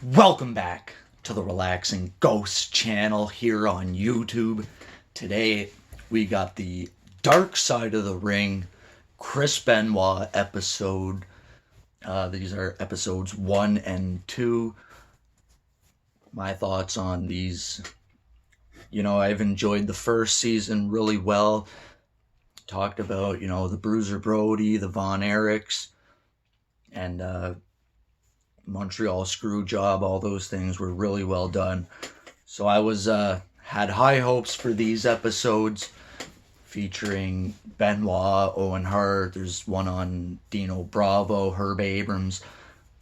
Welcome back to the Relaxing Ghost channel here on YouTube. Today we got the Dark Side of the Ring Chris Benoit episode. These are episodes 1 and 2. My thoughts on these. I've enjoyed the first season really well. Talked about, the Bruiser Brody, the Von Erichs, and Montreal Screwjob. All those things were really well done. So I had high hopes for these episodes featuring Benoit, Owen Hart. There's one on Dino Bravo, Herb Abrams.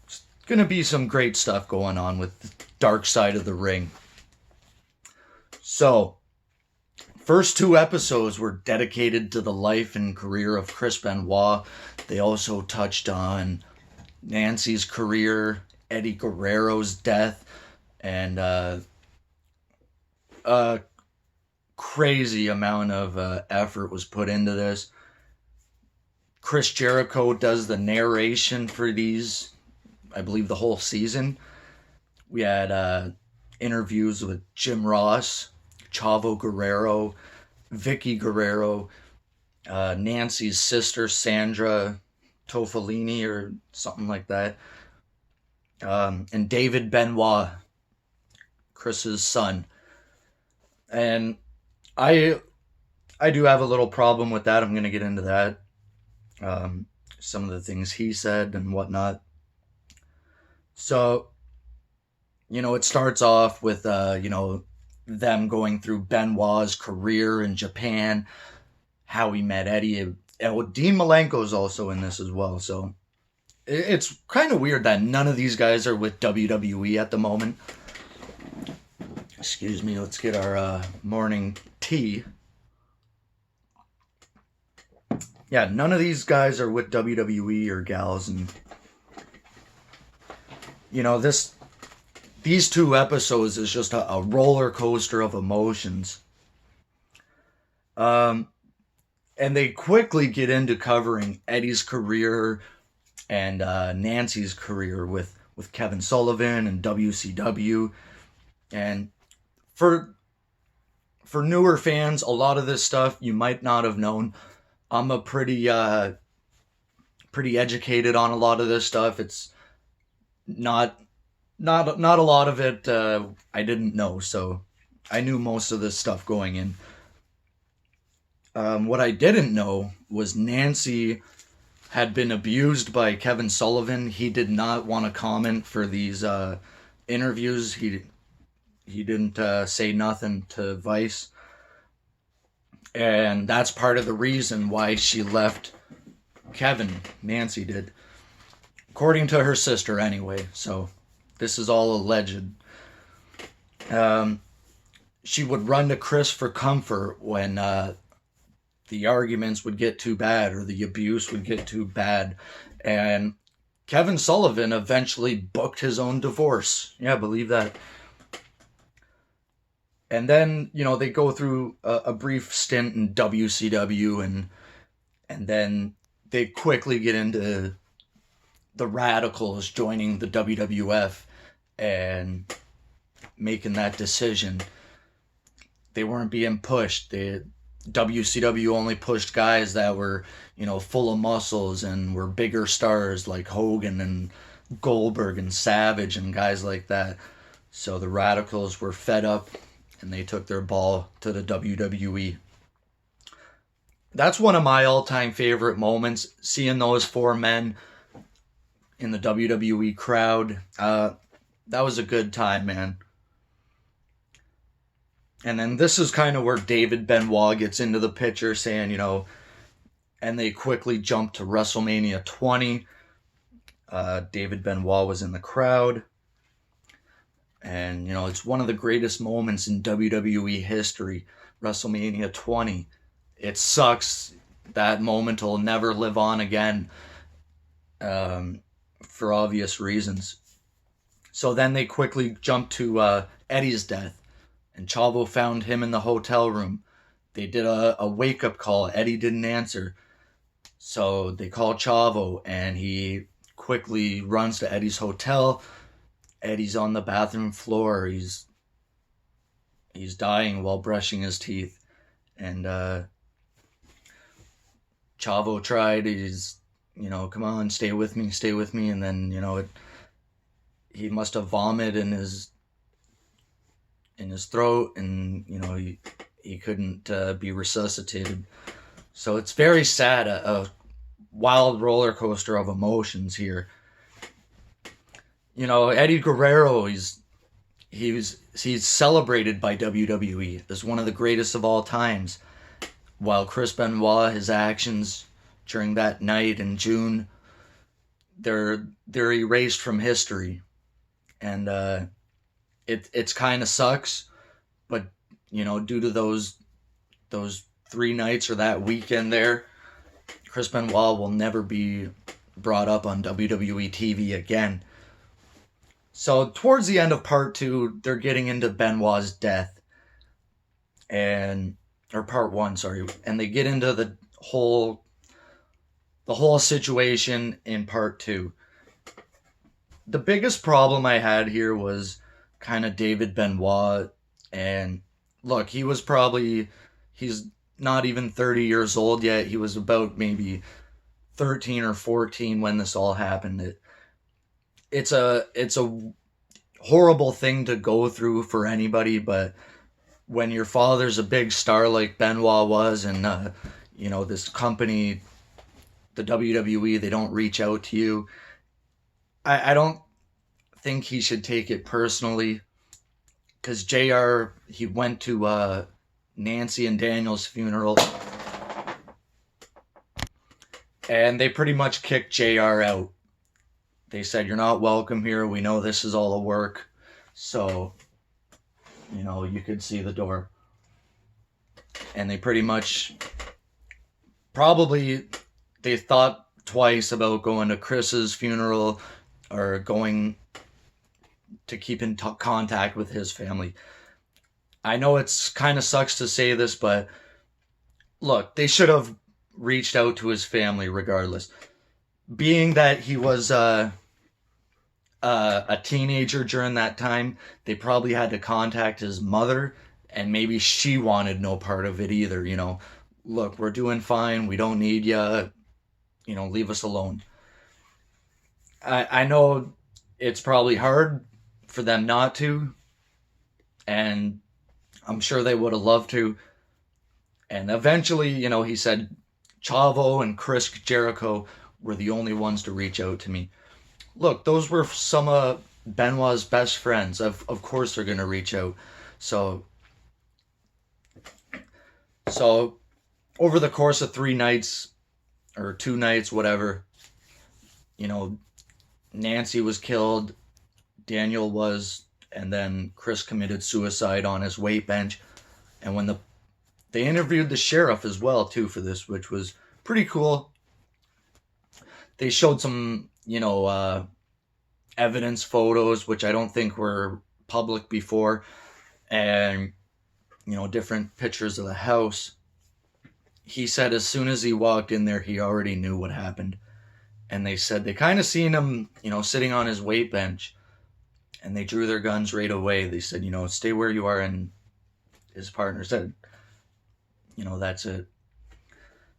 It's gonna be some great stuff going on with the Dark Side of the Ring. So, first two episodes were dedicated to the life and career of Chris Benoit. They also touched on Nancy's career, Eddie Guerrero's death, and a crazy amount of effort was put into this. Chris Jericho does the narration for these, I believe, the whole season. We had interviews with Jim Ross, Chavo Guerrero, Vicky Guerrero, Nancy's sister Sandra Toffolini or something like that, and David Benoit, Chris's son. And I do have a little problem with that. I'm going to get into that. Some of the things he said and whatnot. So, it starts off with, them going through Benoit's career in Japan, how he met Eddie. And Dean Malenko's also in this as well. So it's kind of weird that none of these guys are with WWE at the moment. Excuse me, let's get our morning tea. Yeah, none of these guys are with WWE or gals, and these two episodes is just a roller coaster of emotions. And they quickly get into covering Eddie's career and Nancy's career with Kevin Sullivan and WCW. And for newer fans, a lot of this stuff you might not have known. I'm a pretty educated on a lot of this stuff. It's not a lot of it I didn't know, so I knew most of this stuff going in. What I didn't know was Nancy had been abused by Kevin Sullivan. He did not want to comment for these interviews. He didn't say nothing to Vice. And that's part of the reason why she left Kevin. Nancy did. According to her sister, anyway. So this is all alleged. She would run to Chris for comfort when the arguments would get too bad or the abuse would get too bad. And Kevin Sullivan eventually booked his own divorce. Yeah, believe that. And then, they go through a brief stint in WCW, and then they quickly get into the Radicals joining the WWF and making that decision. They weren't being pushed. WCW only pushed guys that were, full of muscles and were bigger stars like Hogan and Goldberg and Savage and guys like that. So the Radicals were fed up and they took their ball to the WWE. That's one of my all-time favorite moments, seeing those four men in the WWE crowd. That was a good time, man. And then this is kind of where David Benoit gets into the picture, saying, and they quickly jump to WrestleMania 20. David Benoit was in the crowd. And, it's one of the greatest moments in WWE history, WrestleMania 20. It sucks. That moment will never live on again, for obvious reasons. So then they quickly jump to Eddie's death. And Chavo found him in the hotel room. They did a wake-up call. Eddie didn't answer. So they call Chavo, and he quickly runs to Eddie's hotel. Eddie's on the bathroom floor. He's dying while brushing his teeth, and Chavo tried. He's, come on, stay with me, and then he must have vomited in his throat, and he couldn't be resuscitated. So it's very sad, a wild roller coaster of emotions here. Eddie Guerrero, he's celebrated by WWE as one of the greatest of all times, while Chris Benoit, his actions during that night in June, they're erased from history, and it's kind of sucks, but due to those 3 nights or that weekend there, Chris Benoit will never be brought up on WWE TV again. So towards the end of part 2, they're getting into Benoit's death, or part 1, sorry, and they get into the whole situation in part 2. The biggest problem I had here was kind of David Benoit, and look, he's not even 30 years old yet. He was about maybe 13 or 14 when this all happened. It's a horrible thing to go through for anybody, but when your father's a big star like Benoit was, and this company, the WWE, they don't reach out to you, I don't think he should take it personally, because JR, he went to Nancy and Daniel's funeral, and they pretty much kicked JR out. They said, "You're not welcome here. We know this is all a work." So, you could see the door. And they pretty much, probably, they thought twice about going to Chris's funeral or going to keep in contact with his family. I know it's kind of sucks to say this, but look, they should have reached out to his family regardless. Being that he was a teenager during that time, they probably had to contact his mother, and maybe she wanted no part of it either. Look, we're doing fine. We don't need you. Leave us alone. I know it's probably hard for them not to, and I'm sure they would have loved to. And eventually, he said Chavo and Chris Jericho were the only ones to reach out to me. Look, those were some of Benoit's best friends. Of course they're going to reach out. So over the course of 3 nights, or 2 nights, whatever, Nancy was killed, Daniel was, and then Chris committed suicide on his weight bench. And when they interviewed the sheriff as well, too, for this, which was pretty cool. They showed some, evidence photos, which I don't think were public before, and, different pictures of the house. He said as soon as he walked in there, he already knew what happened. And they said they kind of seen him, sitting on his weight bench, and they drew their guns right away. They said, stay where you are, and his partner said, that's it.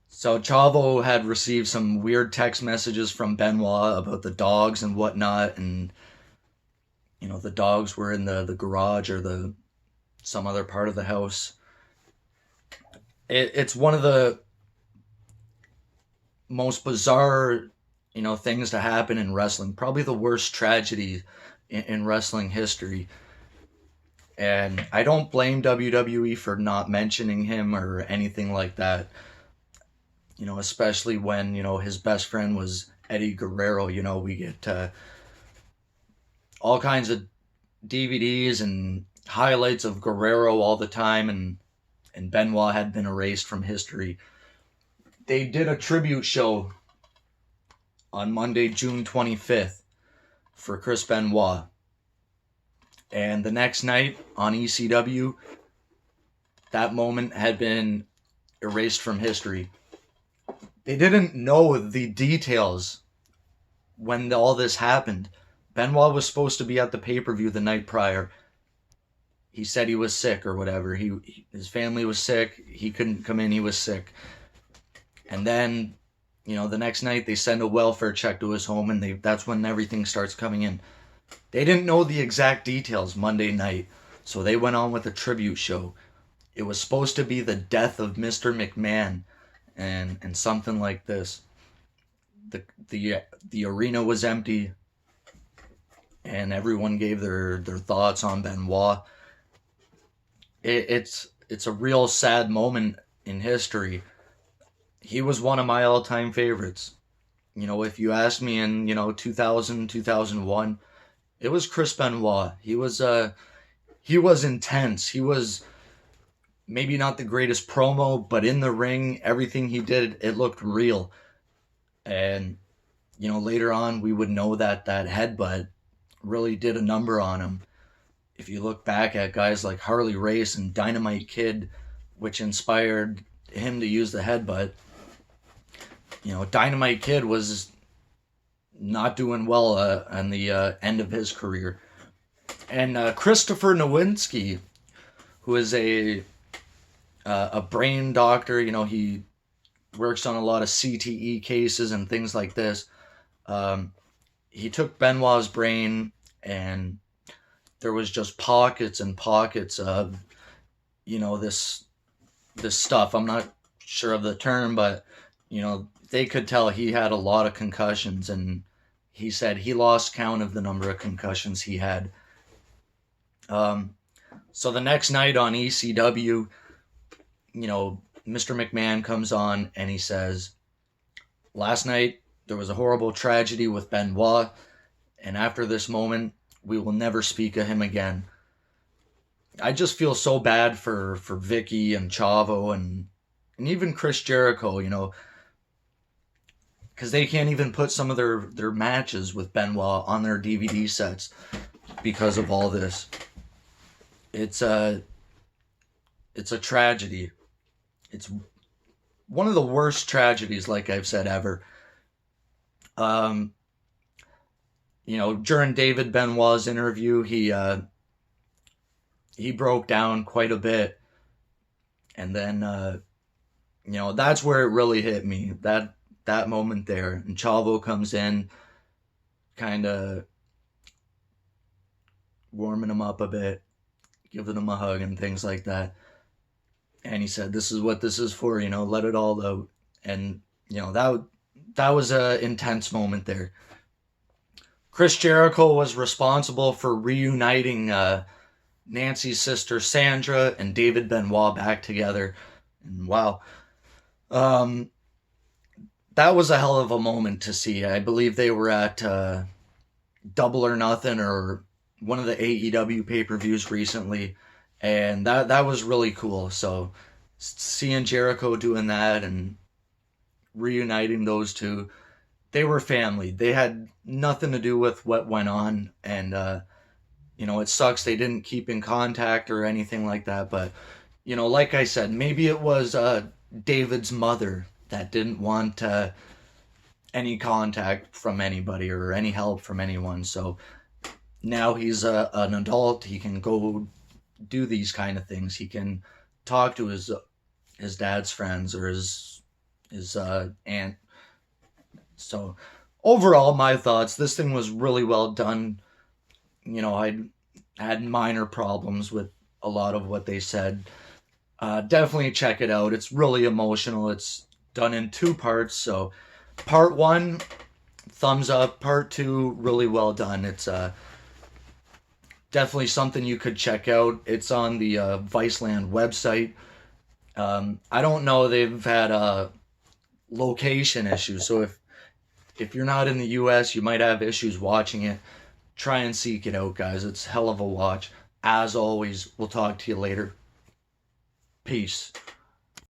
So Chavo had received some weird text messages from Benoit about the dogs and whatnot, and the dogs were in the garage or some other part of the house. It's one of the most bizarre things to happen in wrestling. Probably the worst tragedy in wrestling history. And I don't blame WWE for not mentioning him or anything like that. Especially when, his best friend was Eddie Guerrero. We get all kinds of DVDs and highlights of Guerrero all the time, and Benoit had been erased from history. They did a tribute show on Monday, June 25th for Chris Benoit. And the next night on ECW, that moment had been erased from history. They didn't know the details when all this happened, Benoit was supposed to be at the pay-per-view the night prior. He said he was sick or whatever. His family was sick. He couldn't come in. He was sick. And then, the next night they send a welfare check to his home, and that's when everything starts coming in. They didn't know the exact details Monday night, so they went on with a tribute show. It was supposed to be the death of Mr. McMahon, and something like this. The arena was empty, and everyone gave their thoughts on Benoit. It's a real sad moment in history. He was one of my all-time favorites. If you asked me in 2000, 2001, it was Chris Benoit. He was intense. He was maybe not the greatest promo, but in the ring, everything he did, it looked real. And later on, we would know that headbutt really did a number on him. If you look back at guys like Harley Race and Dynamite Kid, which inspired him to use the headbutt, Dynamite Kid was not doing well on the end of his career. And Christopher Nowinski, who is a brain doctor, he works on a lot of CTE cases and things like this. He took Benoit's brain, and there was just pockets and pockets of, this stuff. I'm not sure of the term, but, they could tell he had a lot of concussions, and he said he lost count of the number of concussions he had. So the next night on ECW, Mr. McMahon comes on and he says, last night there was a horrible tragedy with Benoit, and after this moment, we will never speak of him again. I just feel so bad for Vicky and Chavo and even Chris Jericho, because they can't even put some of their matches with Benoit on their DVD sets because of all this. It's a tragedy. It's one of the worst tragedies, like I've said, ever. During David Benoit's interview, he broke down quite a bit, and then that's where it really hit me, that moment there. And Chavo comes in, kind of warming him up a bit, giving him a hug and things like that. And he said, "This is what this is for, let it all out." And that was a intense moment there. Chris Jericho was responsible for reuniting Nancy's sister Sandra and David Benoit back together. And wow. That was a hell of a moment to see. I believe they were at Double or Nothing or one of the AEW pay-per-views recently, and that was really cool. So seeing Jericho doing that and reuniting those two, they were family. They had nothing to do with what went on, and it sucks they didn't keep in contact or anything like that. But like I said, maybe it was David's mother that didn't want any contact from anybody or any help from anyone. So now he's an adult. He can go do these kind of things. He can talk to his dad's friends or his aunt. So overall, my thoughts, this thing was really well done. I had minor problems with a lot of what they said. Definitely check it out. It's really emotional. It's done in 2 parts. So part 1, thumbs up. Part 2, really well done. It's definitely something you could check out. It's on the Viceland website. I don't know. They've had location issues. So if you're not in the US, you might have issues watching it. Try and seek it out, guys. It's hell of a watch. As always, we'll talk to you later. Peace.